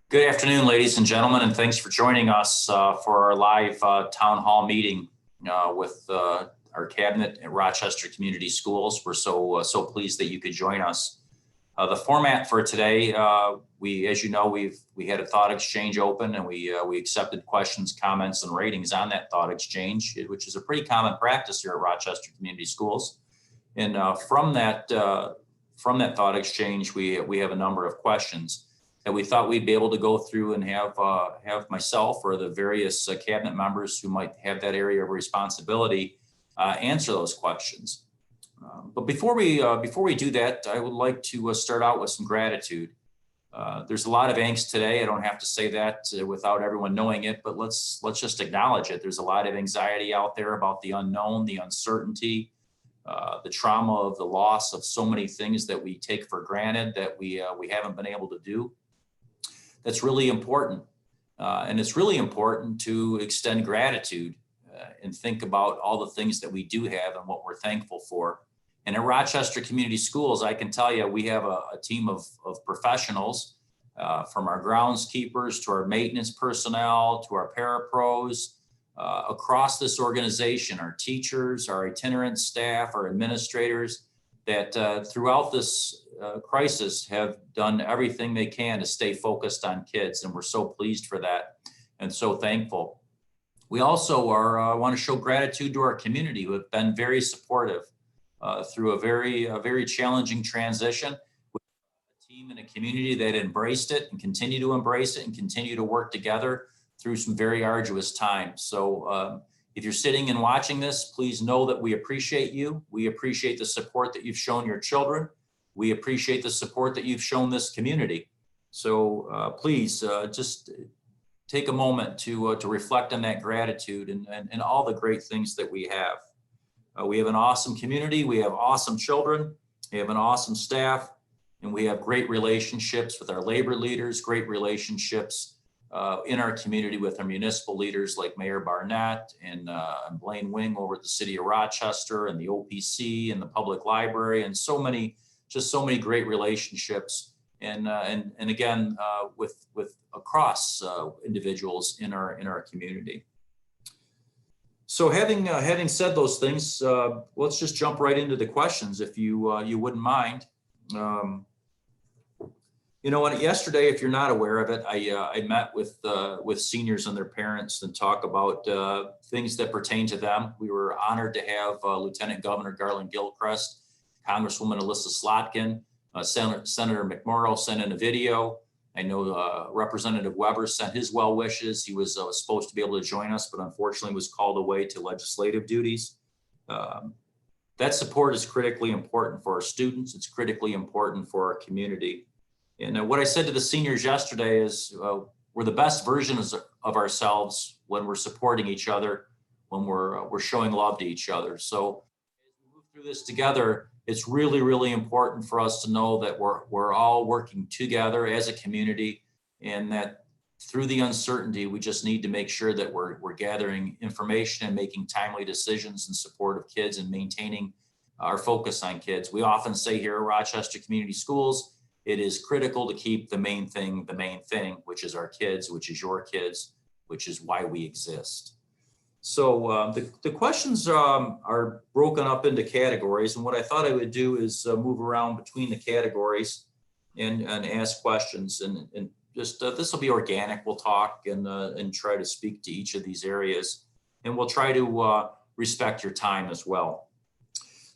Good afternoon, ladies and gentlemen, and thanks for joining us for our live town hall meeting with our cabinet at Rochester Community Schools. We're so pleased that you could join us. The format for today, as you know, we had a thought exchange open, and we accepted questions, comments, and ratings on that thought exchange, which is a pretty common practice here at Rochester Community Schools. And from that thought exchange, we have a number of questions that we thought we'd be able to go through and have myself or the various cabinet members who might have that area of responsibility answer those questions. But before we do that, I would like to start out with some gratitude. There's a lot of angst today. I don't have to say that without everyone knowing it, but let's just acknowledge it. There's a lot of anxiety out there about the unknown, the uncertainty, the trauma of the loss of so many things that we take for granted that we haven't been able to do. That's really important. And it's really important to extend gratitude and think about all the things that we do have and what we're thankful for. And at Rochester Community Schools, I can tell you, we have a team of professionals from our groundskeepers to our maintenance personnel to our parapros across this organization, our teachers, our itinerant staff, our administrators, that throughout this crisis have done everything they can to stay focused on kids, and we're so pleased for that and so thankful. We also want to show gratitude to our community, who have been very supportive through a very challenging transition. With a team and a community that embraced it and continue to embrace it and continue to work together through some very arduous times. So if you're sitting and watching this, please know that we appreciate you. We appreciate the support that you've shown your children. We appreciate the support that you've shown this community. So please just take a moment to reflect on that gratitude and all the great things that we have. We have an awesome community. We have awesome children. We have an awesome staff, and we have great relationships with our labor leaders, great relationships in our community with our municipal leaders like Mayor Barnett and Blaine Wing over at the city of Rochester, and the OPC and the public library, and so many great relationships. And again, with across individuals in our community. So having said those things, let's just jump right into the questions, if you wouldn't mind. You know what? Yesterday, if you're not aware of it, I met with seniors and their parents and talk about things that pertain to them. We were honored to have Lieutenant Governor Garland Gilchrist, Congresswoman Alyssa Slotkin, Senator McMurrow sent in a video. I know Representative Weber sent his well wishes. He was supposed to be able to join us, but unfortunately was called away to legislative duties. That support is critically important for our students. It's critically important for our community. And what I said to the seniors yesterday is we're the best versions of ourselves when we're supporting each other, when we're showing love to each other. So as we move through this together, it's really, really important for us to know that we're all working together as a community, and that through the uncertainty, we just need to make sure that we're gathering information and making timely decisions in support of kids and maintaining our focus on kids. We often say here at Rochester Community Schools, it is critical to keep the main thing, which is our kids, which is your kids, which is why we exist. So the questions are broken up into categories, and what I thought I would do is move around between the categories and ask questions, and just this will be organic. We'll talk and try to speak to each of these areas, and we'll try to respect your time as well.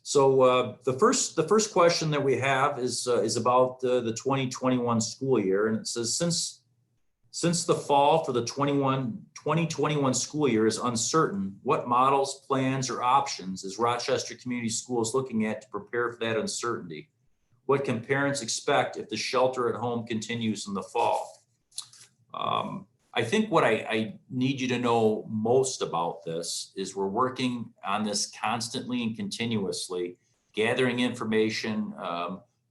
So the first question that we have is about the 2021 school year, and it says, since the fall for the 2021 school year is uncertain, what models, plans, or options is Rochester Community Schools looking at to prepare for that uncertainty? What can parents expect if the shelter at home continues in the fall? I think what I need you to know most about this is we're working on this constantly and continuously, gathering information,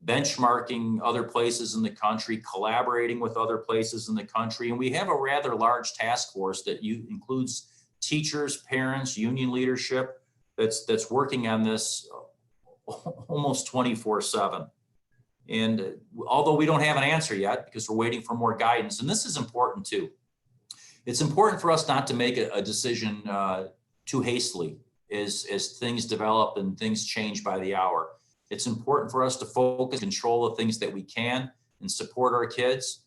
benchmarking other places in the country, collaborating with other places in the country. And we have a rather large task force that includes teachers, parents, union leadership that's working on this almost 24/7. And although we don't have an answer yet because we're waiting for more guidance, and this is important too. It's important for us not to make a decision too hastily as things develop and things change by the hour. It's important for us to focus, control the things that we can, and support our kids.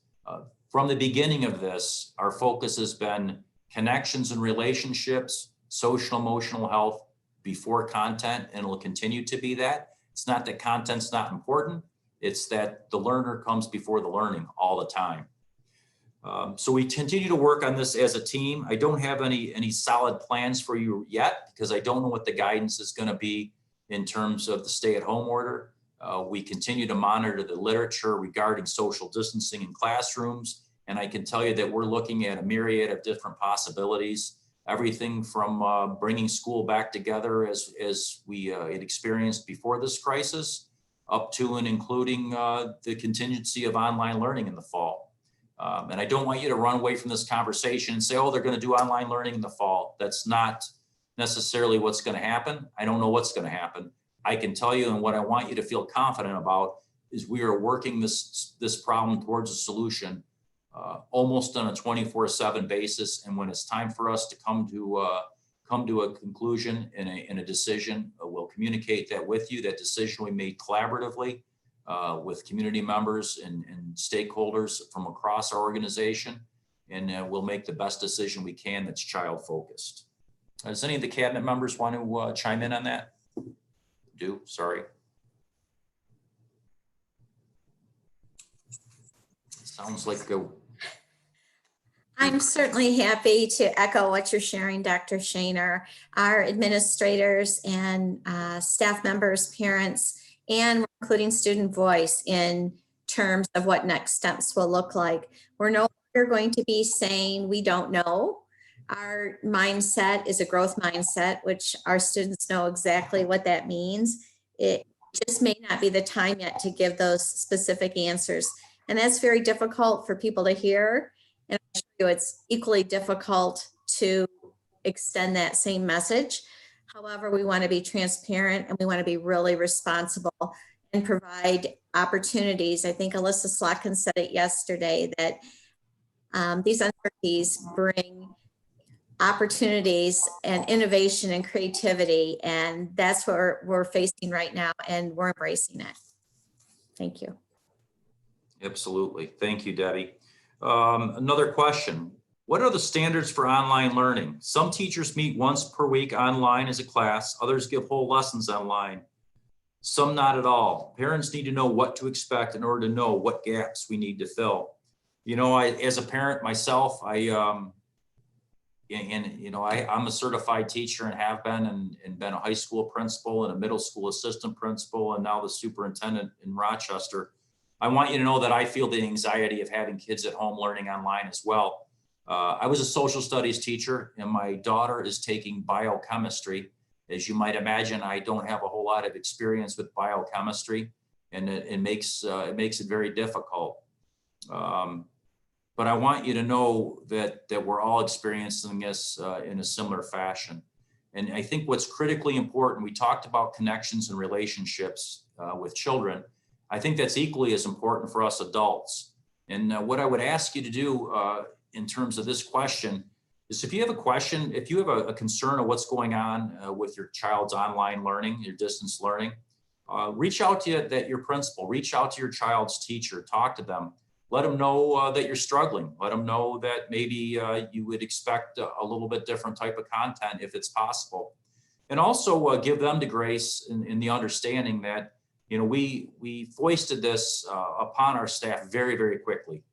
From the beginning of this, our focus has been connections and relationships, social emotional health before content, and it will continue to be that. It's not that content's not important. It's that the learner comes before the learning all the time. So we continue to work on this as a team. I don't have any solid plans for you yet because I don't know what the guidance is going to be in terms of the stay-at-home order. We continue to monitor the literature regarding social distancing in classrooms, and I can tell you that we're looking at a myriad of different possibilities. Everything from bringing school back together as we had experienced before this crisis, up to and including the contingency of online learning in the fall. And I don't want you to run away from this conversation and say, oh, they're going to do online learning in the fall. That's not necessarily what's going to happen. I don't know what's going to happen. I can tell you, and what I want you to feel confident about is we are working this problem towards a solution almost on a 24/7 basis. And when it's time for us to come to a conclusion and a decision, we'll communicate that with you. That decision we made collaboratively with community members and stakeholders from across our organization, and we'll make the best decision we can that's child focused. Does any of the cabinet members want to chime in on that? Sorry. Sounds like I'm certainly happy to echo what you're sharing, Dr. Shaner. Our administrators and staff members, parents, and including student voice in terms of what next steps will look like. We're no longer going to be saying we don't know. Our mindset is a growth mindset, which our students know exactly what that means. It just may not be the time yet to give those specific answers. And that's very difficult for people to hear. And I'm sure it's equally difficult to extend that same message. However, we want to be transparent and we want to be really responsible and provide opportunities. I think Alyssa Slotkin said it yesterday that these uncertainties bring opportunities and innovation and creativity. And that's what we're facing right now, and we're embracing it. Thank you. Absolutely. Thank you, Debbie. Another question. What are the standards for online learning? Some teachers meet once per week online as a class. Others give whole lessons online. Some not at all. Parents need to know what to expect in order to know what gaps we need to fill. You know, as a parent myself, I'm a certified teacher and have been and been a high school principal and a middle school assistant principal and now the superintendent in Rochester. I want you to know that I feel the anxiety of having kids at home learning online as well. I was a social studies teacher and my daughter is taking biochemistry. As you might imagine, I don't have a whole lot of experience with biochemistry, and it makes it very difficult. But I want you to know that we're all experiencing this in a similar fashion. And I think what's critically important, we talked about connections and relationships with children. I think that's equally as important for us adults. And what I would ask you to do in terms of this question is if you have a question, if you have a concern of what's going on with your child's online learning, your distance learning, reach out to your principal, reach out to your child's teacher, talk to them. Let them know that you're struggling. Let them know that maybe you would expect a little bit different type of content if it's possible. And also give them the grace in the understanding that, you know, we foisted this upon our staff very, very quickly.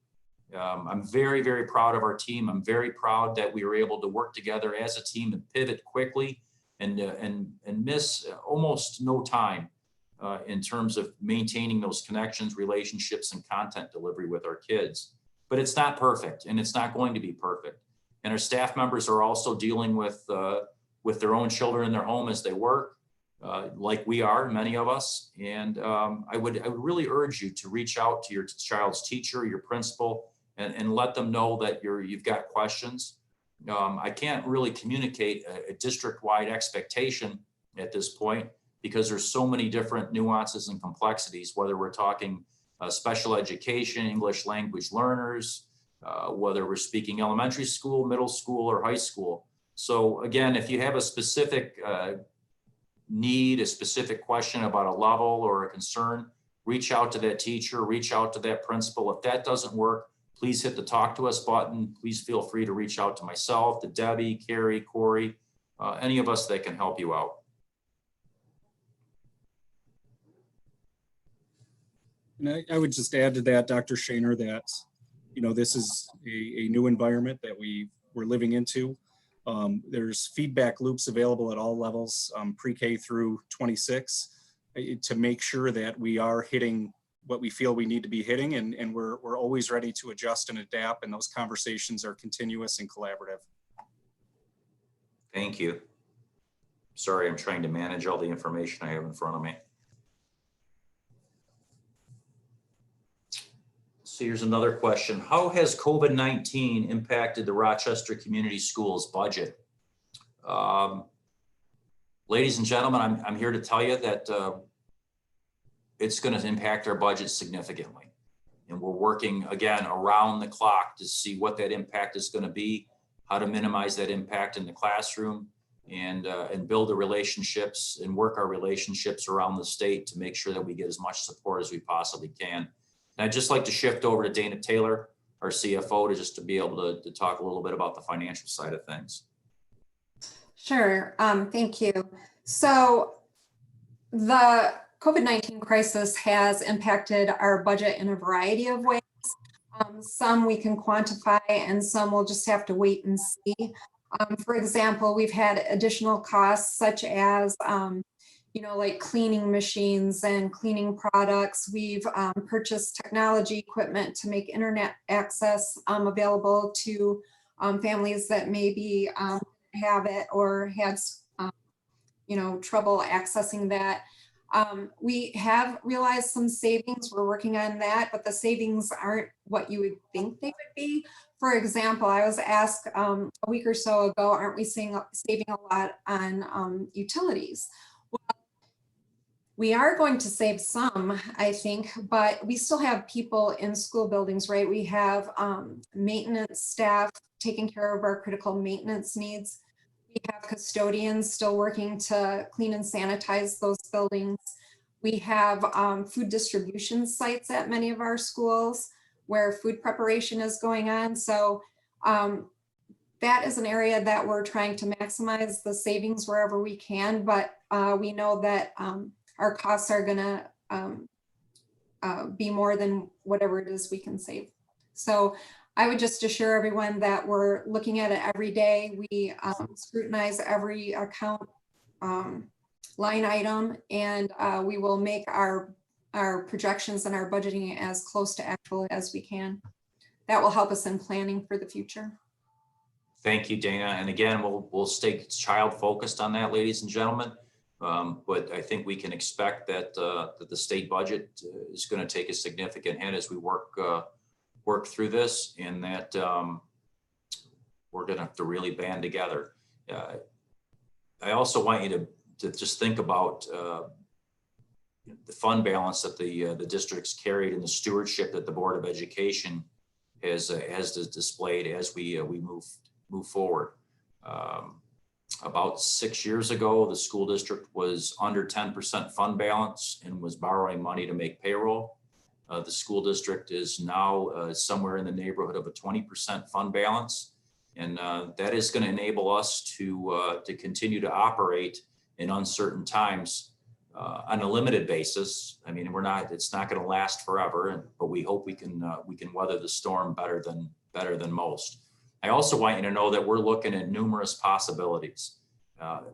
I'm very, very proud of our team. I'm very proud that we were able to work together as a team and pivot quickly and miss almost no time in terms of maintaining those connections, relationships, and content delivery with our kids. But it's not perfect, and it's not going to be perfect. And our staff members are also dealing with their own children in their home as they work, like we are, many of us. And I would really urge you to reach out to your child's teacher, your principal, and let them know that you've got questions. I can't really communicate a district-wide expectation at this point, because there's so many different nuances and complexities, whether we're talking special education, English language learners, whether we're speaking elementary school, middle school, or high school. So again, if you have a specific need, a specific question about a level or a concern, reach out to that teacher, reach out to that principal. If that doesn't work, please hit the talk to us button. Please feel free to reach out to myself, to Debbie, Carrie, Corey, any of us that can help you out. And I would just add to that, Dr. Shaner, that, you know, this is a new environment that we're living into. There's feedback loops available at all levels, pre-K through 26, to make sure that we are hitting what we feel we need to be hitting, and we're always ready to adjust and adapt, and those conversations are continuous and collaborative. Thank you. Sorry, I'm trying to manage all the information I have in front of me. So here's another question. How has COVID-19 impacted the Rochester Community Schools budget? Ladies and gentlemen, I'm here to tell you that it's going to impact our budget significantly. And we're working, again, around the clock to see what that impact is going to be, how to minimize that impact in the classroom, and build the relationships and work our relationships around the state to make sure that we get as much support as we possibly can. And I'd just like to shift over to Dana Taylor, our CFO, to be able to talk a little bit about the financial side of things. Sure, thank you. So the COVID-19 crisis has impacted our budget in a variety of ways. Some we can quantify and some we'll just have to wait and see. For example, we've had additional costs such as, you know, like cleaning machines and cleaning products. We've purchased technology equipment to make internet access available to families that maybe have it or had, you know, trouble accessing that. We have realized some savings. We're working on that, but the savings aren't what you would think they would be. For example, I was asked a week or so ago, aren't we saving a lot on utilities? Well, we are going to save some, I think, but we still have people in school buildings, right? We have maintenance staff taking care of our critical maintenance needs. We have custodians still working to clean and sanitize those buildings. We have food distribution sites at many of our schools where food preparation is going on. So that is an area that we're trying to maximize the savings wherever we can, but we know that our costs are gonna be more than whatever it is we can save. So I would just assure everyone that we're looking at it every day. We scrutinize every account line item, and we will make our projections and our budgeting as close to actual as we can. That will help us in planning for the future. Thank you, Dana. And again, we'll stay child focused on that, ladies and gentlemen. But I think we can expect that that the state budget is going to take a significant hit as we work through this, and that we're going to have to really band together. I also want you to just think about the fund balance that the districts carried and the stewardship that the Board of Education has displayed as we move forward. About 6 years ago, the school district was under 10% fund balance and was borrowing money to make payroll. The school district is now somewhere in the neighborhood of a 20% fund balance. And that is going to enable us to continue to operate in uncertain times on a limited basis. I mean, it's not going to last forever, but we hope we can weather the storm better than most. I also want you to know that we're looking at numerous possibilities.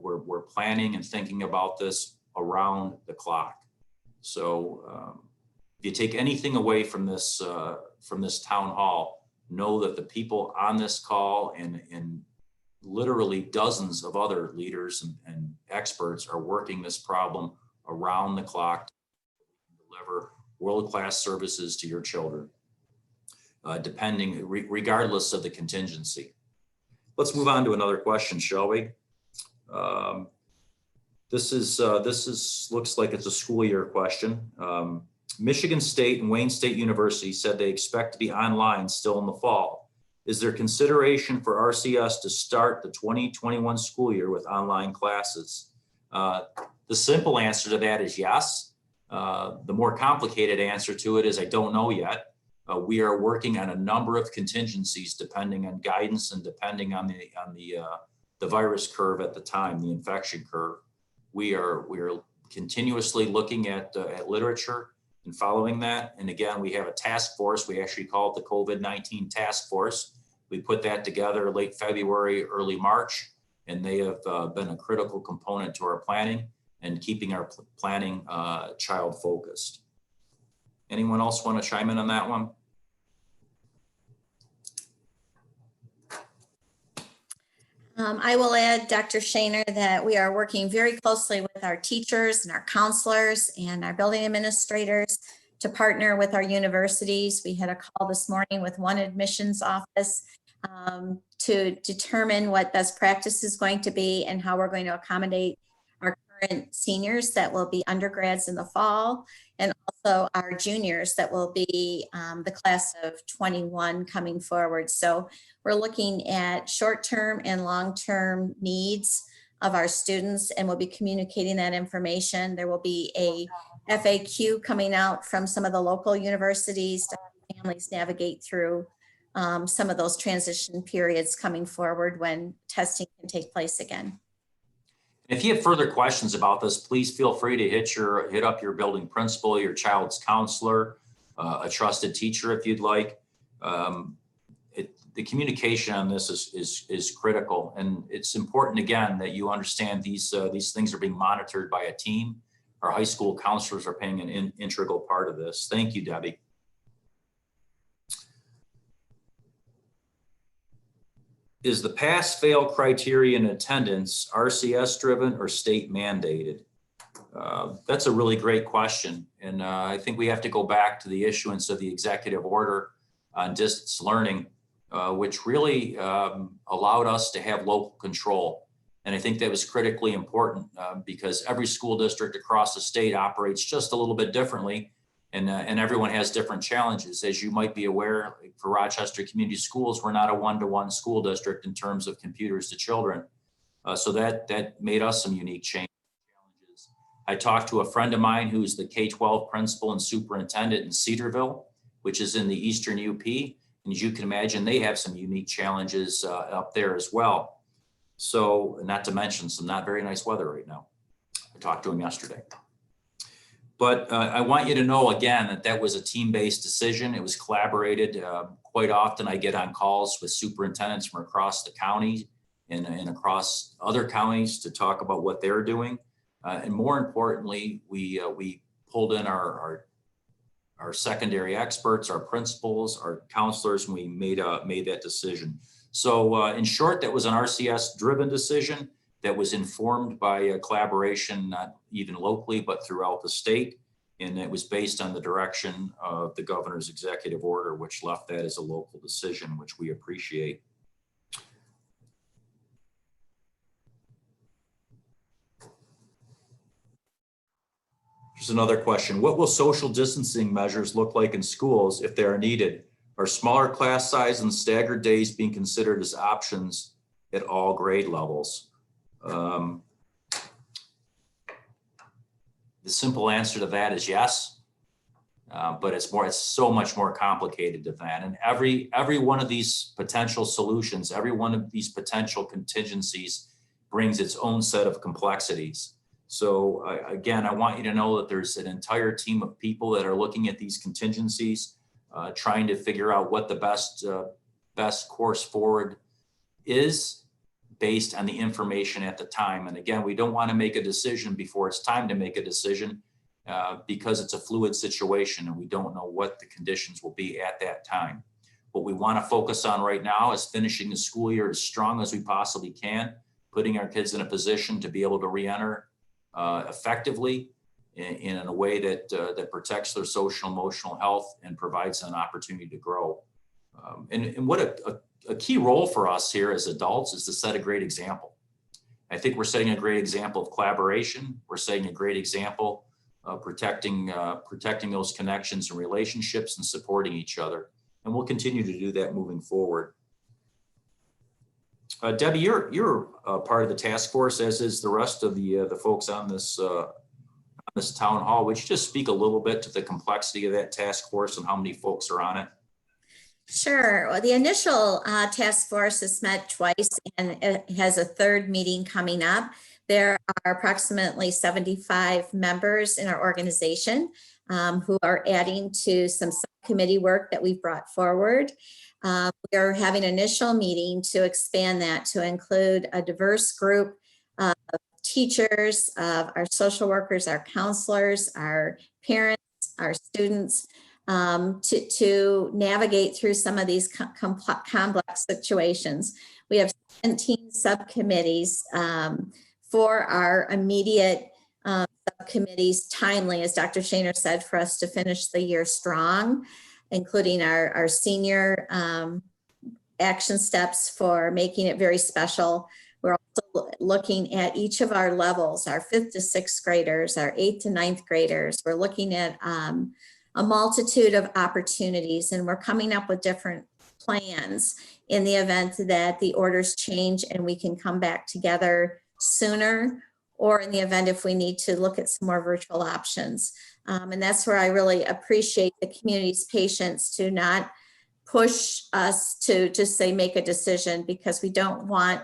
We're planning and thinking about this around the clock. So if you take anything away from this town hall, know that the people on this call and literally dozens of other leaders and experts are working this problem around the clock to deliver world-class services to your children, regardless of the contingency. Let's move on to another question, shall we? This looks like it's a school year question. Michigan State and Wayne State University said they expect to be online still in the fall. Is there consideration for RCS to start the 2021 school year with online classes? The simple answer to that is yes. The more complicated answer to it is I don't know yet. We are working on a number of contingencies depending on guidance and depending on the virus curve at the time, the infection curve. We are continuously looking at literature and following that. And again, we have a task force. We actually call it the COVID-19 task force. We put that together late February, early March, and they have been a critical component to our planning and keeping our planning child focused. Anyone else want to chime in on that one? I will add, Dr. Shaner, that we are working very closely with our teachers and our counselors and our building administrators to partner with our universities. We had a call this morning with one admissions office to determine what best practice is going to be and how we're going to accommodate our current seniors that will be undergrads in the fall, and also our juniors that will be the class of 21 coming forward. So we're looking at short-term and long-term needs of our students, and we'll be communicating that information. There will be a FAQ coming out from some of the local universities to help families navigate through some of those transition periods coming forward when testing can take place again. If you have further questions about this, please feel free to hit up your building principal, your child's counselor, a trusted teacher if you'd like. The communication on this is critical, and it's important again that you understand these things are being monitored by a team. Our high school counselors are playing an integral part of this. Thank you, Debbie. Is the pass-fail criteria in attendance RCS driven or state mandated? That's a really great question. And I think we have to go back to the issuance of the executive order on distance learning, which really allowed us to have local control. And I think that was critically important because every school district across the state operates just a little bit differently. And everyone has different challenges. As you might be aware, for Rochester Community Schools, we're not a one-to-one school district in terms of computers to children. So that made us some unique challenges. I talked to a friend of mine who's the K-12 principal and superintendent in Cedarville, which is in the Eastern UP. And as you can imagine, they have some unique challenges up there as well. So not to mention some not very nice weather right now. I talked to him yesterday. But I want you to know, again, that was a team-based decision. It was collaborated. Quite often I get on calls with superintendents from across the county and across other counties to talk about what they're doing. And more importantly, we pulled in our secondary experts, our principals, our counselors, and we made that decision. So in short, that was an RCS-driven decision that was informed by a collaboration, not even locally, but throughout the state. And it was based on the direction of the governor's executive order, which left that as a local decision, which we appreciate. Here's another question. What will social distancing measures look like in schools if they are needed? Are smaller class size and staggered days being considered as options at all grade levels? The simple answer to that is yes, but it's so much more complicated than that. And every one of these potential solutions, every one of these potential contingencies brings its own set of complexities. So again, I want you to know that there's an entire team of people that are looking at these contingencies, trying to figure out what the best course forward is, based on the information at the time. And again, we don't want to make a decision before it's time to make a decision because it's a fluid situation and we don't know what the conditions will be at that time. What we want to focus on right now is finishing the school year as strong as we possibly can, putting our kids in a position to be able to re-enter effectively in a way that protects their social and emotional health and provides an opportunity to grow. And what a key role for us here as adults is to set a great example. I think we're setting a great example of collaboration. We're setting a great example protecting those connections and relationships and supporting each other. And we'll continue to do that moving forward. Debbie, you're part of the task force, as is the rest of the folks on this town hall. Would you just speak a little bit to the complexity of that task force and how many folks are on it? Sure. Well, the initial task force has met twice and it has a third meeting coming up. There are approximately 75 members in our organization who are adding to some subcommittee work that we've brought forward. We are having an initial meeting to expand that to include a diverse group of teachers, of our social workers, our counselors, our parents, our students, to navigate through some of these complex situations. We have 17 subcommittees for our immediate subcommittees, timely, as Dr. Shaner said, for us to finish the year strong, including our senior action steps for making it very special. We're also looking at each of our levels, our 5th to 6th graders, our 8th to 9th graders. We're looking at a multitude of opportunities, and we're coming up with different plans in the event that the orders change and we can come back together sooner, or in the event if we need to look at some more virtual options. And that's where I really appreciate the community's patience to not push us to just say make a decision, because we don't want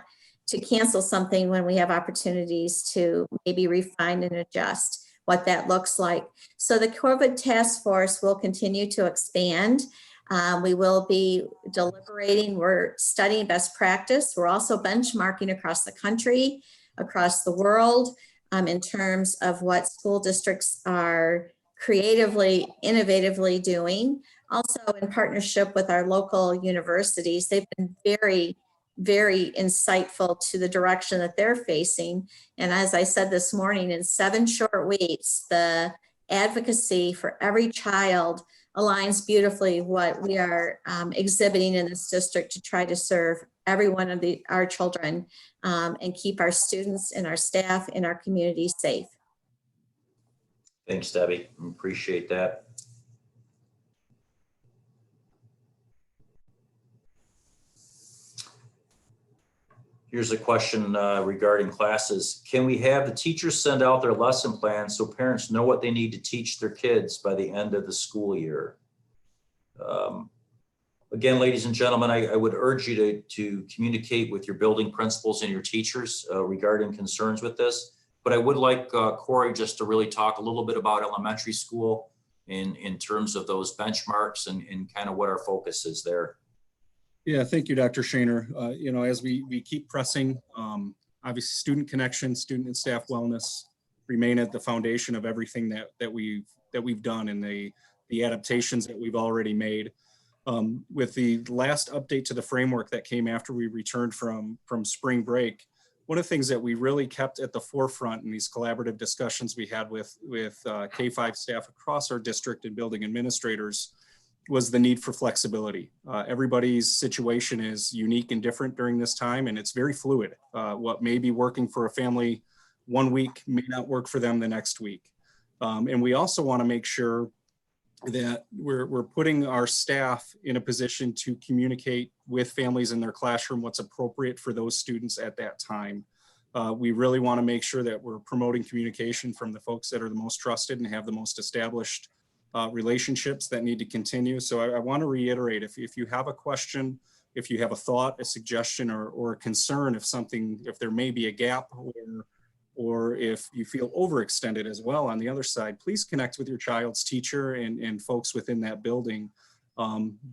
to cancel something when we have opportunities to maybe refine and adjust what that looks like. So the COVID task force will continue to expand. We will be deliberating. We're studying best practice. We're also benchmarking across the country, across the world, in terms of what school districts are creatively, innovatively doing. Also in partnership with our local universities, they've been very, very insightful to the direction that they're facing. And as I said this morning, in 7 short weeks, the advocacy for every child aligns beautifully what we are exhibiting in this district to try to serve every one of our children and keep our students and our staff and our community safe. Thanks, Debbie. Appreciate that. Here's a question regarding classes. Can we have the teachers send out their lesson plans so parents know what they need to teach their kids by the end of the school year? Again, ladies and gentlemen, I would urge you to communicate with your building principals and your teachers regarding concerns with this. But I would like Corey just to really talk a little bit about elementary school in terms of those benchmarks and kind of what our focus is there. Yeah, thank you, Dr. Shaner. You know, as we keep pressing, obviously student connection, student and staff wellness remain at the foundation of everything that we've done and the adaptations that we've already made. With the last update to the framework that came after we returned from spring break, one of the things that we really kept at the forefront in these collaborative discussions we had with K-5 staff across our district and building administrators was the need for flexibility. Everybody's situation is unique and different during this time, and it's very fluid. What may be working for a family one week may not work for them the next week. And we also want to make sure that we're putting our staff in a position to communicate with families in their classroom what's appropriate for those students at that time. We really want to make sure that we're promoting communication from the folks that are the most trusted and have the most established relationships that need to continue. So I want to reiterate, if you have a question, if you have a thought, a suggestion, or a concern, if there may be a gap, or if you feel overextended as well on the other side, please connect with your child's teacher and folks within that building.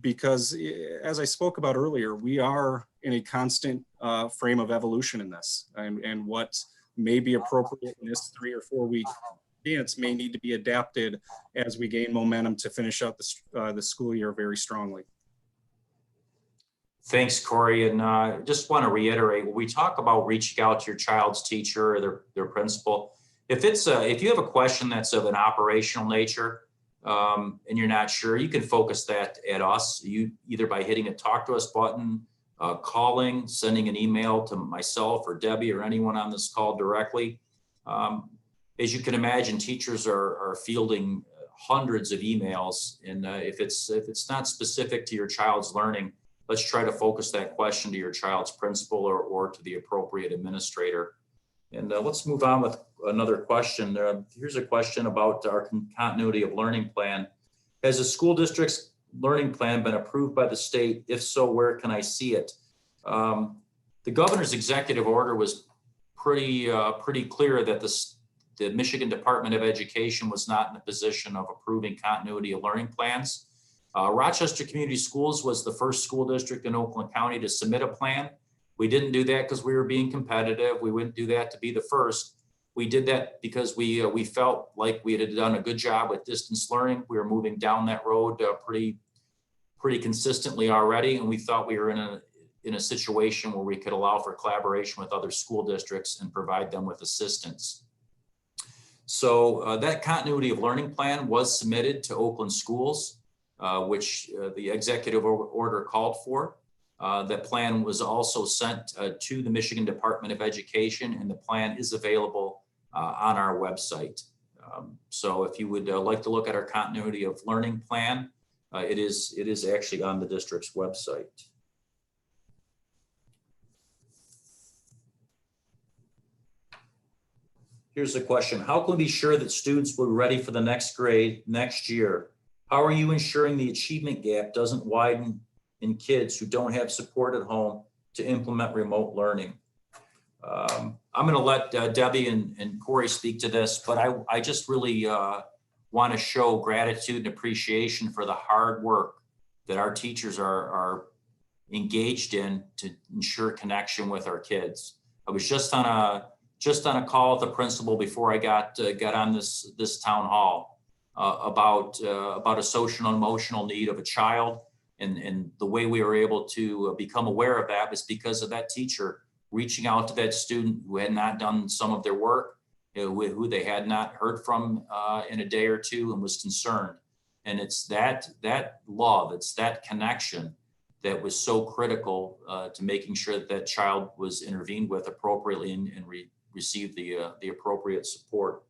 Because as I spoke about earlier, we are in a constant frame of evolution in this, and what may be appropriate in this 3 or 4 week dance may need to be adapted as we gain momentum to finish out the school year very strongly. Thanks, Corey. And just want to reiterate, when we talk about reaching out to your child's teacher or their principal, if you have a question that's of an operational nature and you're not sure, you can focus that at us. You either by hitting a talk to us button, calling, sending an email to myself or Debbie or anyone on this call directly. as you can imagine, teachers are fielding hundreds of emails. And if it's not specific to your child's learning, let's try to focus that question to your child's principal or to the appropriate administrator. And let's move on with another question. Here's a question about our continuity of learning plan. Has the school district's learning plan been approved by the state? If so, where can I see it? The governor's executive order was pretty clear that the Michigan Department of Education was not in a position of approving continuity of learning plans. Rochester Community Schools was the first school district in Oakland County to submit a plan. We didn't do that because we were being competitive. We wouldn't do that to be the first. We did that because we felt like we had done a good job with distance learning. We were moving down that road pretty consistently already, and we thought we were in a situation where we could allow for collaboration with other school districts and provide them with assistance. So that continuity of learning plan was submitted to Oakland schools, which the executive order called for. That plan was also sent to the Michigan Department of Education, and the plan is available on our website. So if you would like to look at our continuity of learning plan, it is actually on the district's website. Here's the question. How can we be sure that students will be ready for the next grade next year? How are you ensuring the achievement gap doesn't widen in kids who don't have support at home to implement remote learning? I'm going to let Debbie and Corey speak to this, but I just really want to show gratitude and appreciation for the hard work that our teachers are engaged in to ensure connection with our kids. I was just on a call with the principal before I got on this town hall about a social and emotional need of a child. And the way we were able to become aware of that was because of that teacher reaching out to that student who had not done some of their work, who they had not heard from in a day or two, and was concerned. And it's that love, it's that connection that was so critical to making sure that child was intervened with appropriately and received the appropriate support.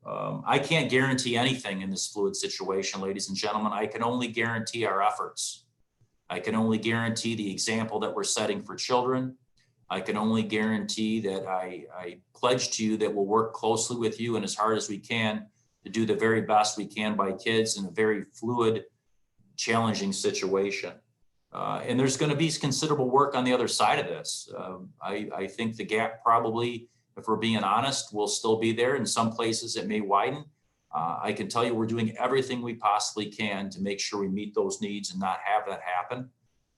I can't guarantee anything in this fluid situation, ladies and gentlemen. I can only guarantee our efforts. I can only guarantee the example that we're setting for children. I can only guarantee that I pledge to you that we'll work closely with you and as hard as we can to do the very best we can by kids in a very fluid, challenging situation. And there's going to be considerable work on the other side of this. I think the gap probably, if we're being honest, will still be there. In some places it may widen. I can tell you we're doing everything we possibly can to make sure we meet those needs and not have that happen.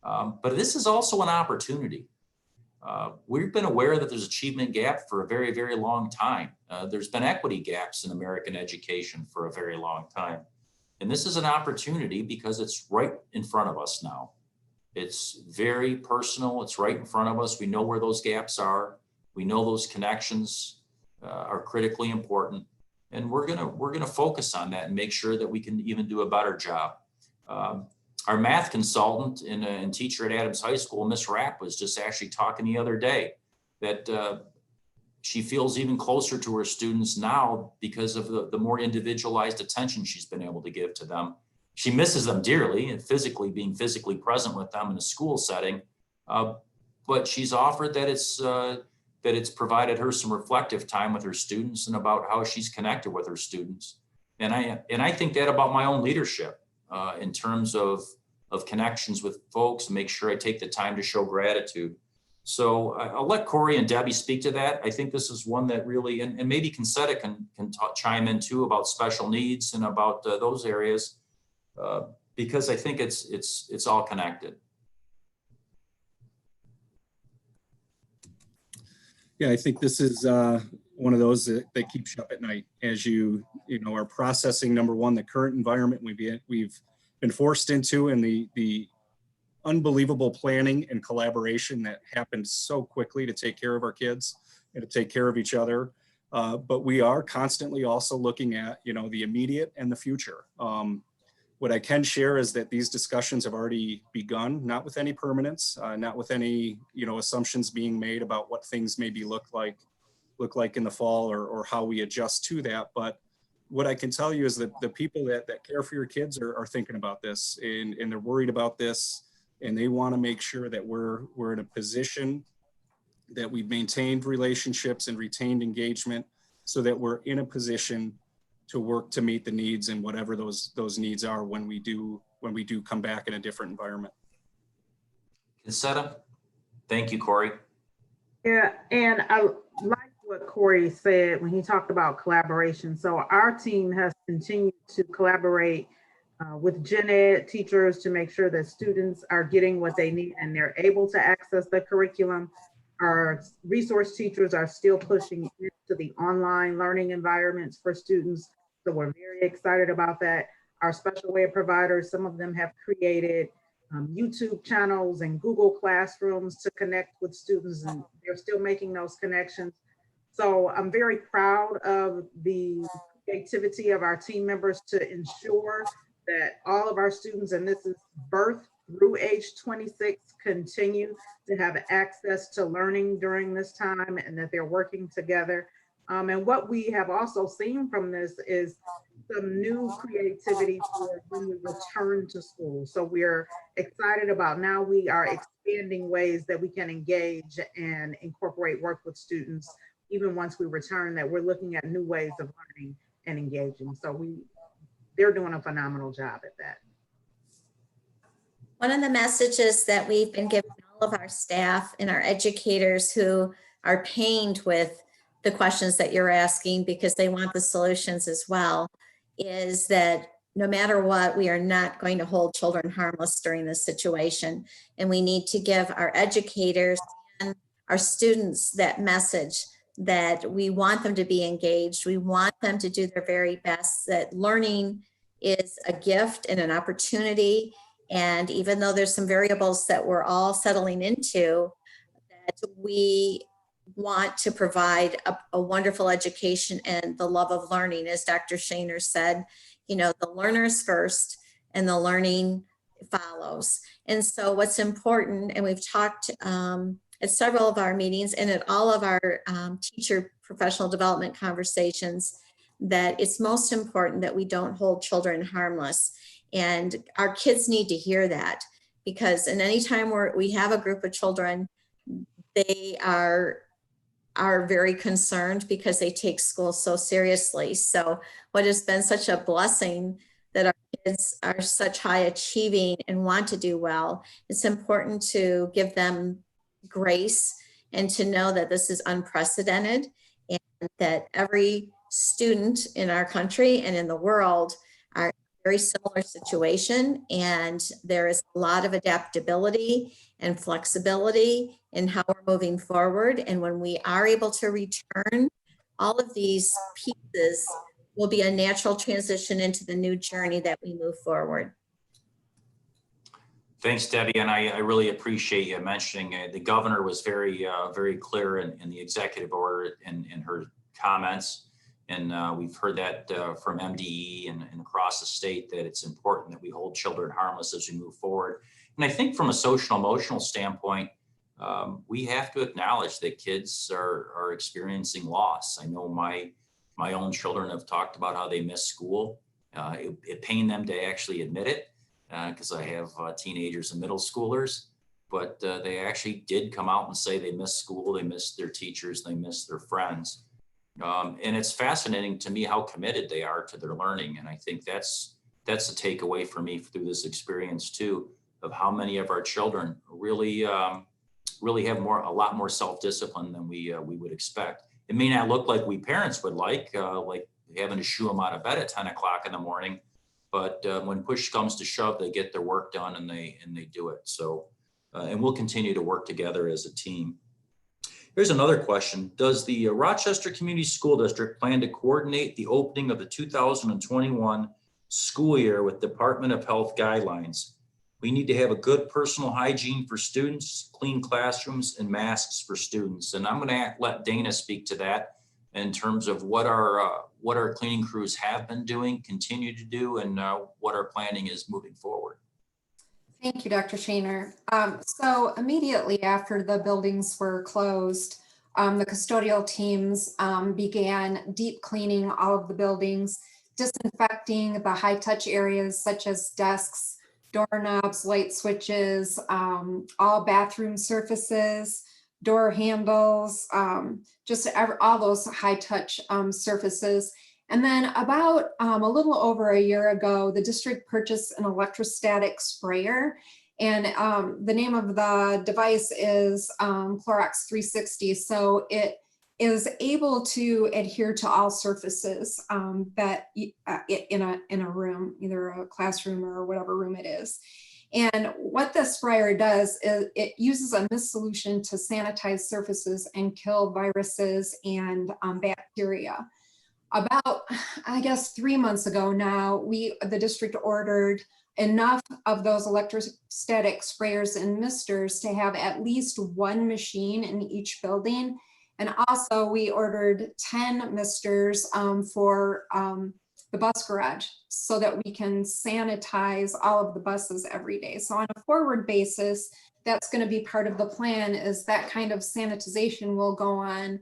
But this is also an opportunity. We've been aware that there's achievement gap for a very, very long time. There's been equity gaps in American education for a very long time. And this is an opportunity because it's right in front of us now. It's very personal. It's right in front of us. We know where those gaps are. We know those connections are critically important. And we're gonna focus on that and make sure that we can even do a better job. Our math consultant and teacher at Adams High School, Miss Rapp, was just actually talking the other day that she feels even closer to her students now because of the more individualized attention she's been able to give to them. She misses them dearly and being physically present with them in a school setting, but she's offered that it's provided her some reflective time with her students and about how she's connected with her students. And I think that about my own leadership in terms of connections with folks, and make sure I take the time to show gratitude. So I'll let Corey and Debbie speak to that. I think this is one that really, and maybe Concetta can chime in too about special needs and about those areas, because I think it's all connected. Yeah, I think this is one of those that keeps you up at night as you are processing, number one, the current environment we've been forced into, and the unbelievable planning and collaboration that happened so quickly to take care of our kids and to take care of each other. But we are constantly also looking at, the immediate and the future. What I can share is that these discussions have already begun, not with any permanence, not with any, assumptions being made about what things maybe look like look like in the fall, or how we adjust to that. But what I can tell you is that the people that care for your kids are thinking about this, and they're worried about this, and they want to make sure that we're in a position that we've maintained relationships and retained engagement, so that we're in a position to work to meet the needs and whatever those needs are when we do come back in a different environment. Consetta? Thank you, Corey. Yeah, and I like what Corey said when he talked about collaboration. So our team has continued to collaborate with gen ed teachers to make sure that students are getting what they need and they're able to access the curriculum. Our resource teachers are still pushing into the online learning environments for students. So we're very excited about that. Our special ed providers, some of them have created YouTube channels and Google Classrooms to connect with students, and they're still making those connections. So I'm very proud of the creativity of our team members to ensure that all of our students, and this is birth through age 26, continue to have access to learning during this time, and that they're working together. And what we have also seen from this is some new creativity for when we return to school. So we're excited about, now we are expanding ways that we can engage and incorporate work with students even once we return, that we're looking at new ways of learning and engaging. So they're doing a phenomenal job at that. One of the messages that we've been giving all of our staff and our educators who are pained with the questions that you're asking because they want the solutions as well, is that no matter what, we are not going to hold children harmless during this situation. And we need to give our educators and our students that message that we want them to be engaged. We want them to do their very best, that learning is a gift and an opportunity. And even though there's some variables that we're all settling into, that we want to provide a wonderful education and the love of learning. As Dr. Shaner said, you know, the learners first and the learning follows. And so what's important, and we've talked at several of our meetings and at all of our teacher professional development conversations, that it's most important that we don't hold children harmless. And our kids need to hear that, because in any time we have a group of children, they are very concerned because they take school so seriously. So what has been such a blessing that our kids are such high achieving and want to do well, it's important to give them grace and to know that this is unprecedented, and that every student in our country and in the world are in a very similar situation. And there is a lot of adaptability and flexibility in how we're moving forward. And when we are able to return, all of these pieces will be a natural transition into the new journey that we move forward. Thanks, Debbie. And I really appreciate you mentioning the governor was very clear in the executive order in her comments. And we've heard that from MDE and across the state, that it's important that we hold children harmless as we move forward. And I think from a social emotional standpoint, we have to acknowledge that kids are experiencing loss. I know my own children have talked about how they miss school. It pained them to actually admit it, because I have teenagers and middle schoolers, but they actually did come out and say they miss school, they miss their teachers, they miss their friends. And it's fascinating to me how committed they are to their learning. And I think that's a takeaway for me through this experience too, of how many of our children really have a lot more self-discipline than we would expect. It may not look like we parents would like having to shoo them out of bed at 10 o'clock in the morning, but when push comes to shove, they get their work done and they do it. So, and we'll continue to work together as a team. Here's another question. Does the Rochester Community School District plan to coordinate the opening of the 2021 school year with Department of Health guidelines? We need to have a good personal hygiene for students, clean classrooms, and masks for students. And I'm going to let Dana speak to that in terms of what our cleaning crews have been doing, continue to do, and what our planning is moving forward. Thank you, Dr. Shaner. So immediately after the buildings were closed, the custodial teams began deep cleaning all of the buildings, disinfecting the high touch areas such as desks, doorknobs, light switches, all bathroom surfaces, door handles, all those high touch surfaces. And then about a little over a year ago, the district purchased an electrostatic sprayer. And the name of the device is Clorox 360. So it is able to adhere to all surfaces that in a room, either a classroom or whatever room it is. And what the sprayer does is it uses a mist solution to sanitize surfaces and kill viruses and bacteria. About, I guess, 3 months ago now, the district ordered enough of those electrostatic sprayers and misters to have at least one machine in each building. And also we ordered 10 misters for the bus garage so that we can sanitize all of the buses every day. So on a forward basis, that's going to be part of the plan, is that kind of sanitization will go on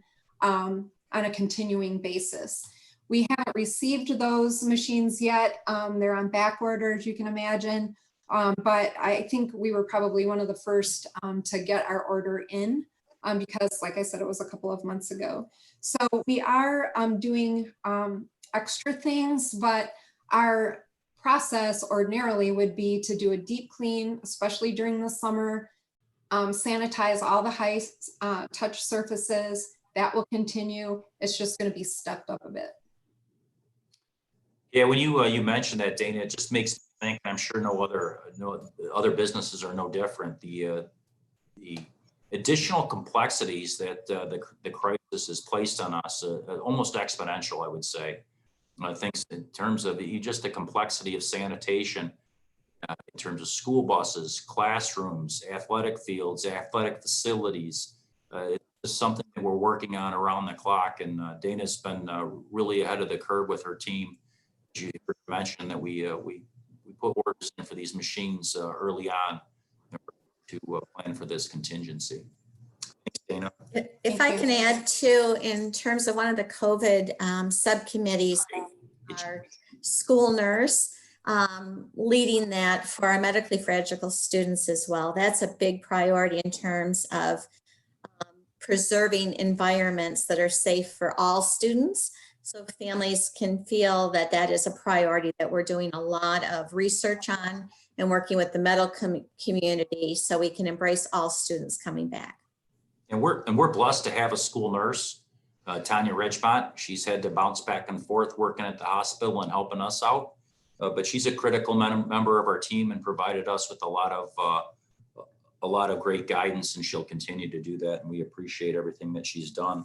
a continuing basis. We haven't received those machines yet. They're on back order, as you can imagine. But I think we were probably one of the first to get our order in because, like I said, it was a couple of months ago. So we are doing extra things, but our process ordinarily would be to do a deep clean, especially during the summer, sanitize all the high touch surfaces. That will continue. It's just going to be stepped up a bit. Yeah, when you mentioned that, Dana, it just makes me think. I'm sure no other businesses are no different. The additional complexities that the crisis has placed on us, almost exponential, I would say. Things in terms of just the complexity of sanitation, in terms of school buses, classrooms, athletic fields, athletic facilities. It's something that we're working on around the clock, and Dana's been really ahead of the curve with her team. You mentioned that we put orders in for these machines early on to plan for this contingency. Thanks, Dana. If I can add too, in terms of one of the COVID subcommittees, our school nurse leading that for our medically fragile students as well. That's a big priority in terms of preserving environments that are safe for all students. So families can feel that that is a priority that we're doing a lot of research on and working with the medical community so we can embrace all students coming back. And we're blessed to have a school nurse, Tanya Ridgemont. She's had to bounce back and forth working at the hospital and helping us out. But she's a critical member of our team and provided us with a lot of great guidance, and she'll continue to do that. And we appreciate everything that she's done.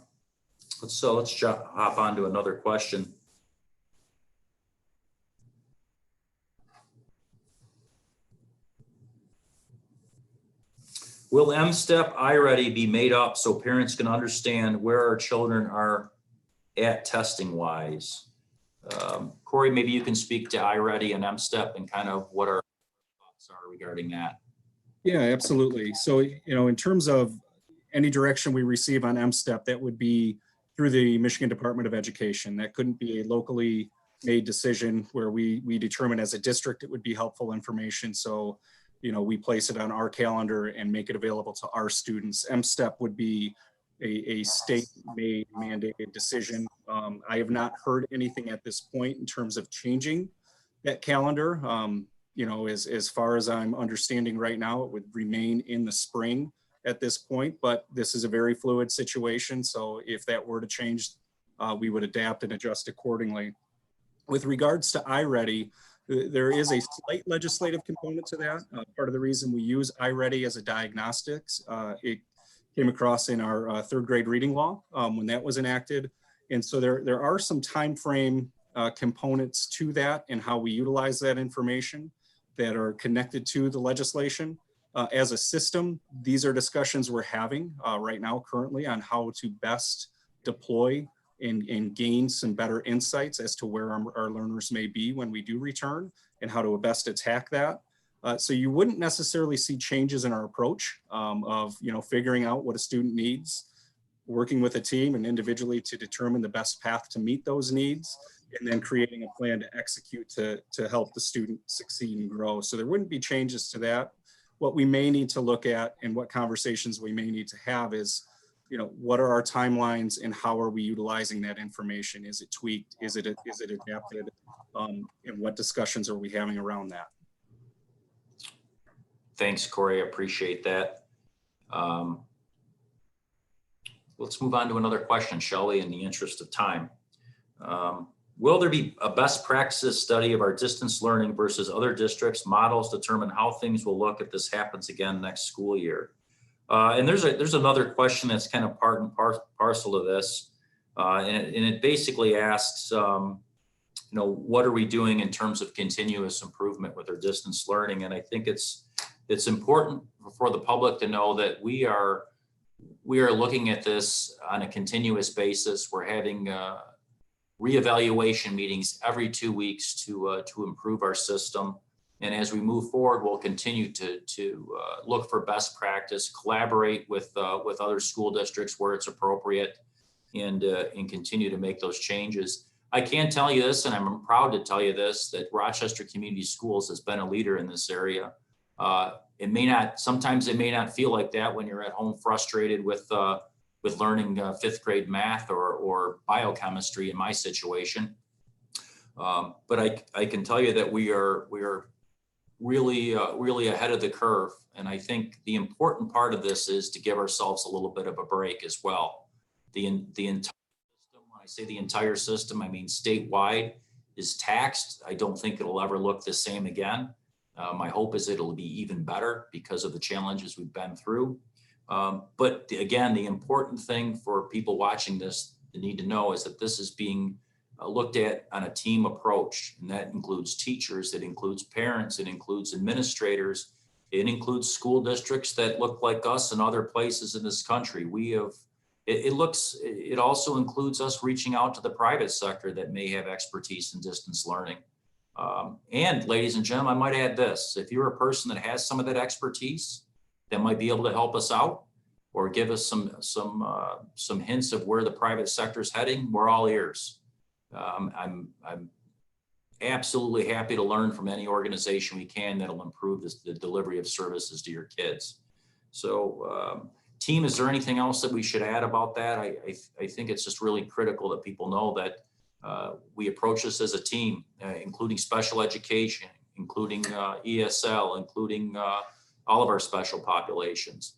Let's hop on to another question. Will MSTEP iReady be made up so parents can understand where our children are at testing wise? Corey, maybe you can speak to iReady and MSTEP and kind of what our thoughts are regarding that. Yeah, absolutely. So, in terms of any direction we receive on MSTEP, that would be through the Michigan Department of Education. That couldn't be a locally made decision where we determine as a district it would be helpful information. So, we place it on our calendar and make it available to our students. MSTEP would be a state-made mandated decision. I have not heard anything at this point in terms of changing that calendar. As far as I'm understanding right now, it would remain in the spring at this point, but this is a very fluid situation. So if that were to change, we would adapt and adjust accordingly. With regards to iReady, there is a slight legislative component to that. Part of the reason we use iReady as a diagnostics, it came across in our third grade reading law when that was enacted. And so there are some time frame components to that and how we utilize that information that are connected to the legislation. As a system, these are discussions we're having right now currently on how to best deploy and gain some better insights as to where our learners may be when we do return and how to best attack that. So you wouldn't necessarily see changes in our approach of figuring out what a student needs working with a team and individually to determine the best path to meet those needs, and then creating a plan to execute to help the student succeed and grow. So there wouldn't be changes to that. What we may need to look at and what conversations we may need to have is, what are our timelines and how are we utilizing that information? Is it tweaked? Is it adapted? And what discussions are we having around that? Thanks, Corey. I appreciate that. Let's move on to another question, shall we, in the interest of time. Will there be a best practices study of our distance learning versus other districts? Models determine how things will look if this happens again next school year. And there's another question that's kind of part and parcel of this. And it basically asks, what are we doing in terms of continuous improvement with our distance learning? And I think it's important for the public to know that we are looking at this on a continuous basis. We're having reevaluation meetings every 2 weeks to improve our system. And as we move forward, we'll continue to look for best practice, collaborate with other school districts where it's appropriate, and continue to make those changes. I can tell you this, and I'm proud to tell you this, that Rochester Community Schools has been a leader in this area. Sometimes it may not feel like that when you're at home frustrated with learning 5th grade math or biochemistry in my situation. But I can tell you that we are really ahead of the curve. And I think the important part of this is to give ourselves a little bit of a break as well. The entire system, when I say the entire system, I mean statewide, is taxed. I don't think it'll ever look the same again. My hope is it'll be even better because of the challenges we've been through. But again, the important thing for people watching this to need to know is that this is being looked at on a team approach, and that includes teachers, it includes parents, it includes administrators, it includes school districts that look like us and other places in this country. It also includes us reaching out to the private sector that may have expertise in distance learning. And ladies and gentlemen, I might add this: if you're a person that has some of that expertise that might be able to help us out or give us some hints of where the private sector is heading, we're all ears. I'm absolutely happy to learn from any organization we can that'll improve the delivery of services to your kids. So team, is there anything else that we should add about that? I think it's just really critical that people know that we approach this as a team, including special education, including ESL, including all of our special populations.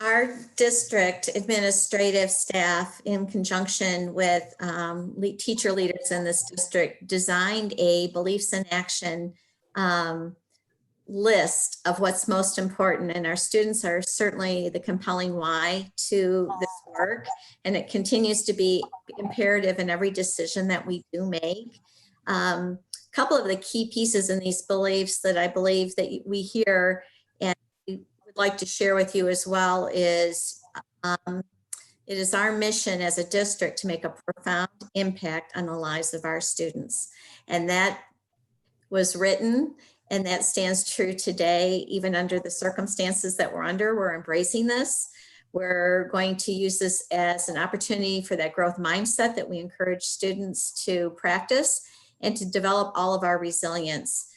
Our district administrative staff, in conjunction with teacher leaders in this district, designed a beliefs in action list of what's most important. And our students are certainly the compelling why to this work. And it continues to be imperative in every decision that we do make. A couple of the key pieces in these beliefs that I believe that we hear and would like to share with you as well is it is our mission as a district to make a profound impact on the lives of our students. And that was written, and that stands true today, even under the circumstances that we're under. We're embracing this. We're going to use this as an opportunity for that growth mindset that we encourage students to practice and to develop all of our resilience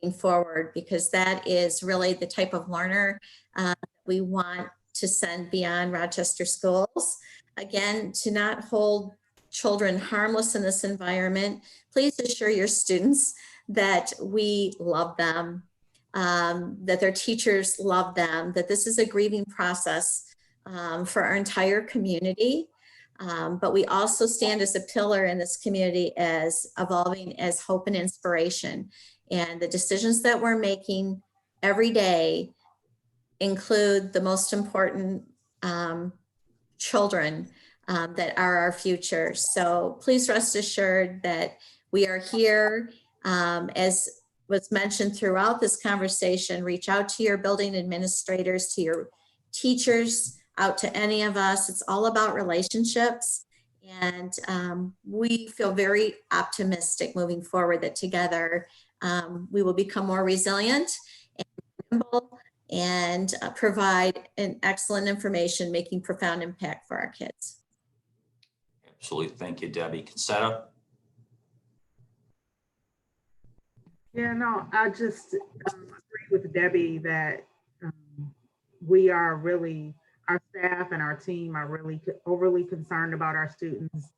moving forward, because that is really the type of learner we want to send beyond Rochester schools. Again, to not hold children harmless in this environment, please assure your students that we love them, that their teachers love them, that this is a grieving process for our entire community. But we also stand as a pillar in this community as evolving as hope and inspiration. And the decisions that we're making every day include the most important children that are our future. So please rest assured that we are here. As was mentioned throughout this conversation, reach out to your building administrators, to your teachers, out to any of us. It's all about relationships. And we feel very optimistic moving forward that together we will become more resilient and nimble and provide an excellent information, making profound impact for our kids. Absolutely. Thank you, Debbie. Consetta? Yeah, no, I just agree with Debbie that we are really, our staff and our team are really overly concerned about our students.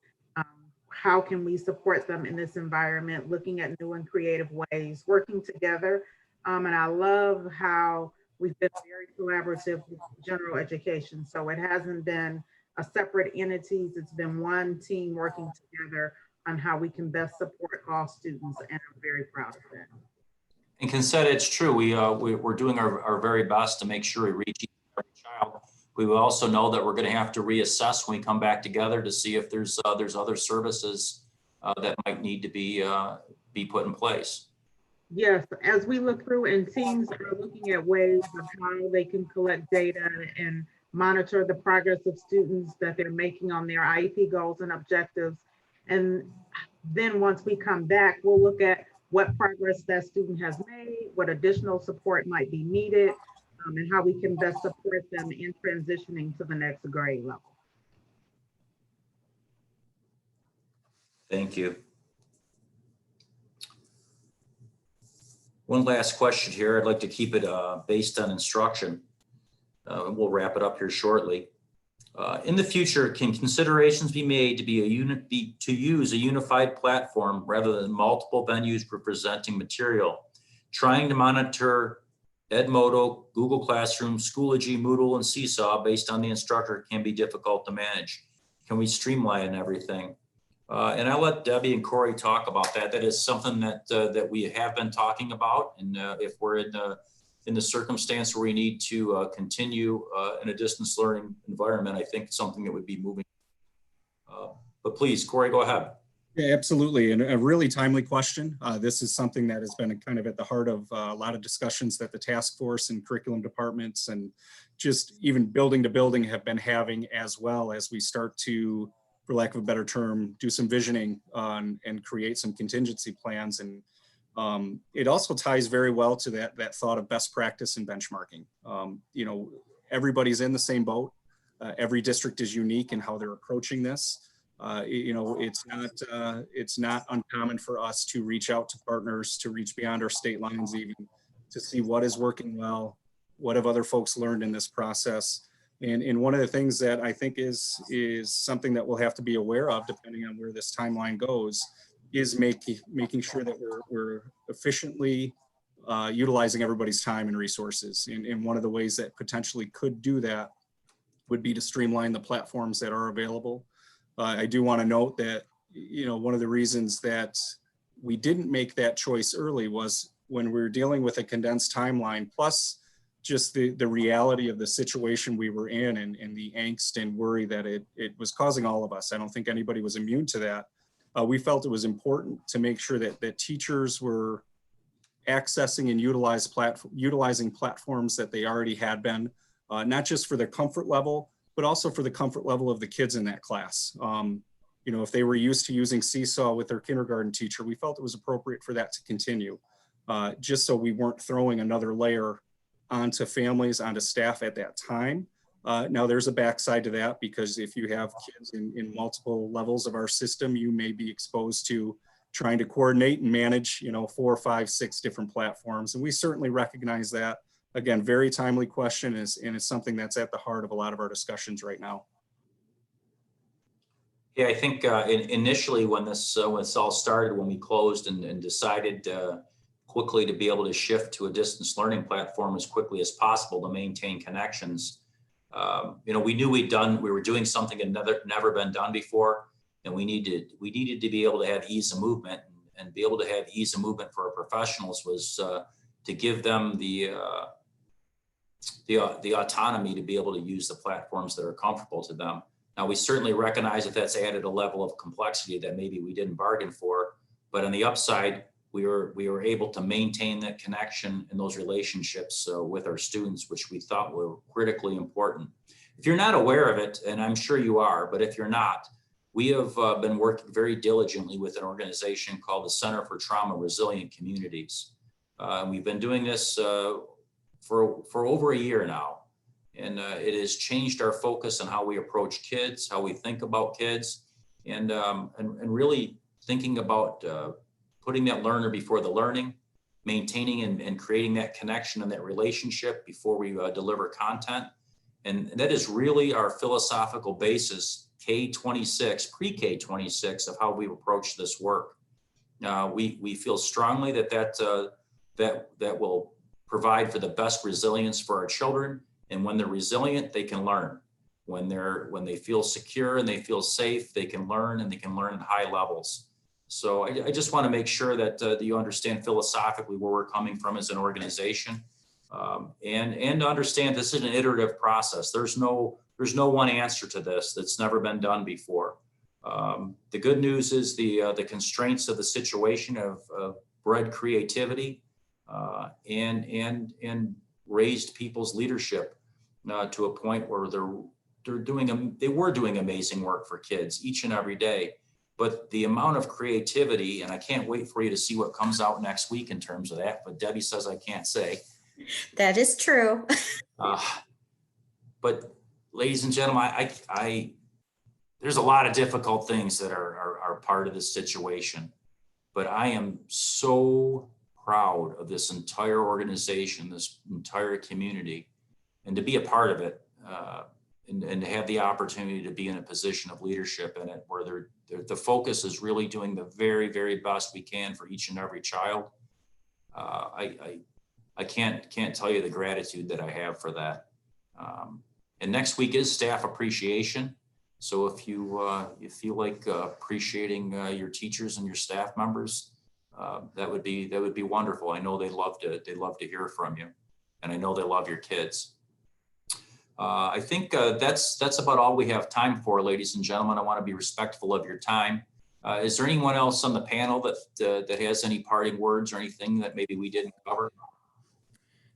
How can we support them in this environment, looking at new and creative ways, working together. And I love how we've been very collaborative with general education. So it hasn't been a separate entities, it's been one team working together on how we can best support all students, and I'm very proud of that. And Consetta, it's true. We're doing our very best to make sure we reach each and every child. We will also know that we're going to have to reassess when we come back together to see if there's other services that might need to be put in place. Yes, as we look through, and teams are looking at ways of how they can collect data and monitor the progress of students that they're making on their IEP goals and objectives. And then once we come back, we'll look at what progress that student has made, what additional support might be needed, and how we can best support them in transitioning to the next grade level. Thank you. One last question here. I'd like to keep it based on instruction. We'll wrap it up here shortly. In the future, can considerations be made to use a unified platform rather than multiple venues for presenting material? Trying to monitor Edmodo, Google Classroom, Schoology, Moodle, and Seesaw based on the instructor can be difficult to manage. Can we streamline everything? And I'll let Debbie and Corey talk about that. That is something that we have been talking about. And if we're in the circumstance where we need to continue in a distance learning environment, I think it's something that would be moving. But please, Corey, go ahead. Yeah, absolutely. And a really timely question. This is something that has been kind of at the heart of a lot of discussions that the task force and curriculum departments and just even building to building have been having, as well as we start to, for lack of a better term, do some visioning on and create some contingency plans. And it also ties very well to that thought of best practice and benchmarking. You know, everybody's in the same boat. Every district is unique in how they're approaching this. You know, it's not uncommon for us to reach out to partners, to reach beyond our state lines, even to see what is working well, what have other folks learned in this process. And one of the things that I think is something that we'll have to be aware of, depending on where this timeline goes, is making sure that we're efficiently utilizing everybody's time and resources. And one of the ways that potentially could do that would be to streamline the platforms that are available. I do want to note that, you know, one of the reasons that we didn't make that choice early was when we were dealing with a condensed timeline, plus just the reality of the situation we were in and the angst and worry that it was causing all of us. I don't think anybody was immune to that. We felt it was important to make sure that teachers were accessing and utilizing platforms that they already had been, not just for their comfort level, but also for the comfort level of the kids in that class. You know, if they were used to using Seesaw with their kindergarten teacher, we felt it was appropriate for that to continue, just so we weren't throwing another layer onto families, onto staff at that time. Now there's a backside to that, because if you have kids in multiple levels of our system, you may be exposed to trying to coordinate and manage, you know, 4, 5, 6 different platforms. And we certainly recognize that. Again, very timely question, and it's something that's at the heart of a lot of our discussions right now. Yeah, I think initially when this all started, when we closed and decided quickly to be able to shift to a distance learning platform as quickly as possible to maintain connections, you know, we knew we were doing something that never been done before, and we needed to be able to have ease of movement, and be able to have ease of movement for our professionals was to give them the autonomy to be able to use the platforms that are comfortable to them. Now, we certainly recognize that that's added a level of complexity that maybe we didn't bargain for, but on the upside, we were able to maintain that connection and those relationships with our students, which we thought were critically important. If you're not aware of it, and I'm sure you are, but if you're not, we have been working very diligently with an organization called the Center for Trauma Resilient Communities. We've been doing this for over a year now. And it has changed our focus on how we approach kids, how we think about kids, and really thinking about putting that learner before the learning, maintaining and creating that connection and that relationship before we deliver content. And that is really our philosophical basis, K-26, pre-K 26, of how we approach this work. We feel strongly that will provide for the best resilience for our children. And when they're resilient, they can learn. When they feel secure and they feel safe, they can learn, and they can learn at high levels. So I just want to make sure that you understand philosophically where we're coming from as an organization, and understand this is an iterative process. There's no one answer to this that's never been done before. The good news is the constraints of the situation have bred creativity and raised people's leadership to a point where they were doing amazing work for kids each and every day. But the amount of creativity, and I can't wait for you to see what comes out next week in terms of that, but Debbie says I can't say. That is true. But ladies and gentlemen, there's a lot of difficult things that are part of this situation, but I am so proud of this entire organization, this entire community, and to be a part of it, and to have the opportunity to be in a position of leadership in it, where the focus is really doing the very, very best we can for each and every child. I can't tell you the gratitude that I have for that. And next week is staff appreciation. So if you feel like appreciating your teachers and your staff members, that would be wonderful. I know they love to hear from you, and I know they love your kids. I think that's about all we have time for, ladies and gentlemen. I want to be respectful of your time. Is there anyone else on the panel that has any parting words or anything that maybe we didn't cover?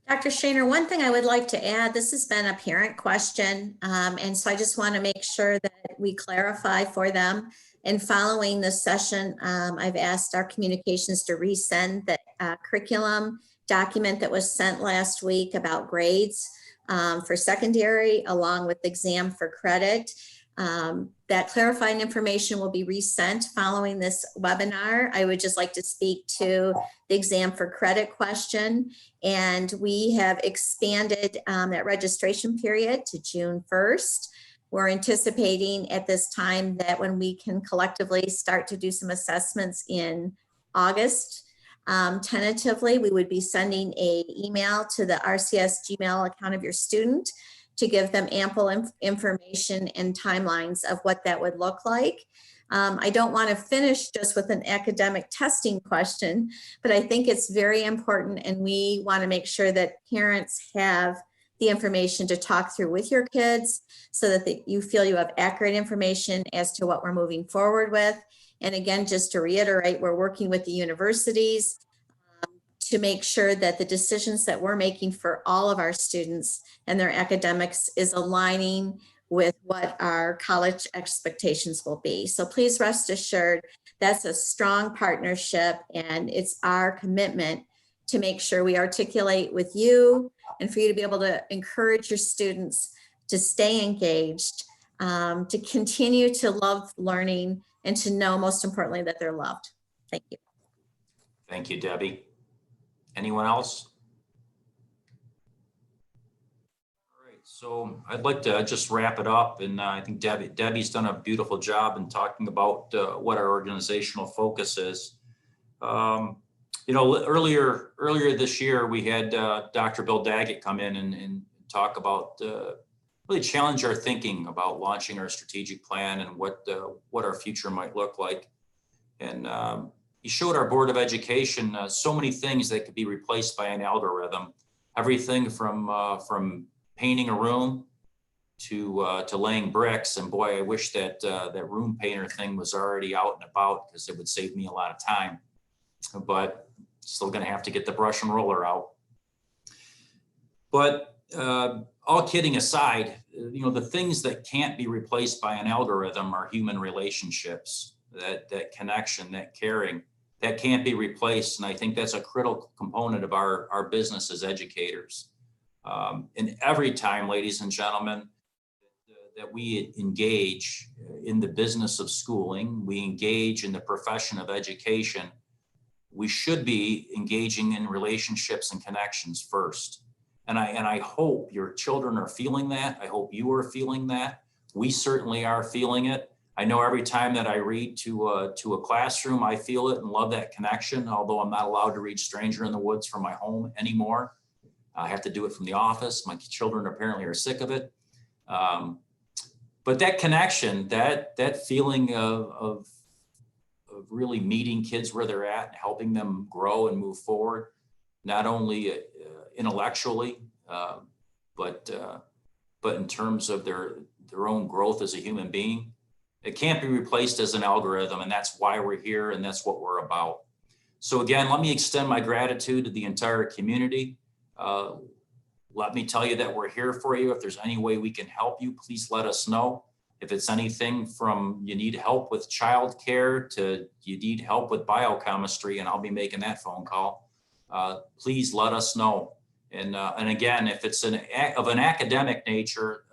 Dr. Shaner, one thing I would like to add, this has been a parent question, and so I just want to make sure that we clarify for them. And following this session, I've asked our communications to resend the curriculum document that was sent last week about grades for secondary, along with the exam for credit. That clarifying information will be resent following this webinar. I would just like to speak to the exam for credit question. And we have expanded that registration period to June 1st. We're anticipating at this time that when we can collectively start to do some assessments in August, tentatively, we would be sending an email to the RCS Gmail account of your student to give them ample information and timelines of what that would look like. I don't want to finish just with an academic testing question, but I think it's very important, and we want to make sure that parents have the information to talk through with your kids so that you feel you have accurate information as to what we're moving forward with. And again, just to reiterate, we're working with the universities to make sure that the decisions that we're making for all of our students and their academics is aligning with what our college expectations will be. So please rest assured that's a strong partnership, and it's our commitment to make sure we articulate with you and for you to be able to encourage your students to stay engaged, to continue to love learning, and to know, most importantly, that they're loved. Thank you. Thank you, Debbie. Anyone else? All right, so I'd like to just wrap it up, and I think Debbie's done a beautiful job in talking about what our organizational focus is. You know, earlier this year, we had Dr. Bill Daggett come in and talk about really challenge our thinking about launching our strategic plan and what our future might look like. And he showed our Board of Education so many things that could be replaced by an algorithm. Everything from painting a room to laying bricks. And boy, I wish that that room painter thing was already out and about, because it would save me a lot of time. But still going to have to get the brush and roller out. But all kidding aside, you know, the things that can't be replaced by an algorithm are human relationships, that connection, that caring, that can't be replaced. And I think that's a critical component of our business as educators. And every time, ladies and gentlemen, that we engage in the business of schooling, we engage in the profession of education, we should be engaging in relationships and connections first. And I hope your children are feeling that. I hope you are feeling that. We certainly are feeling it. I know every time that I read to a classroom, I feel it and love that connection, although I'm not allowed to read Stranger in the Woods from my home anymore. I have to do it from the office. My children apparently are sick of it. But that connection, that feeling of really meeting kids where they're at and helping them grow and move forward, not only intellectually, but in terms of their own growth as a human being, it can't be replaced as an algorithm. And that's why we're here, and that's what we're about. So again, let me extend my gratitude to the entire community. Let me tell you that we're here for you. If there's any way we can help you, please let us know. If it's anything from you need help with childcare to you need help with biochemistry, and I'll be making that phone call, please let us know. And again, if it's of an academic nature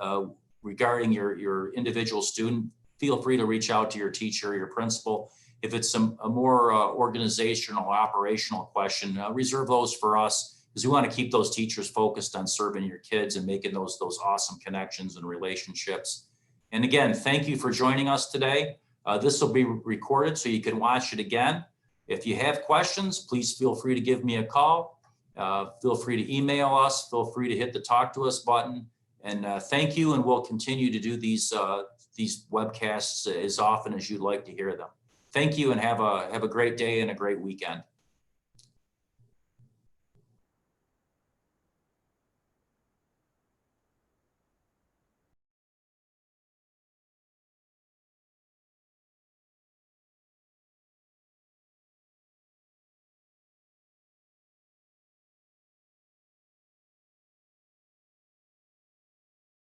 regarding your individual student, feel free to reach out to your teacher, your principal. If it's a more organizational, operational question, reserve those for us, because we want to keep those teachers focused on serving your kids and making those awesome connections and relationships. And again, thank you for joining us today. This will be recorded so you can watch it again. If you have questions, please feel free to give me a call. Feel free to email us. Feel free to hit the Talk to Us button. And thank you, and we'll continue to do these webcasts as often as you'd like to hear them. Thank you, and have a great day and a great weekend.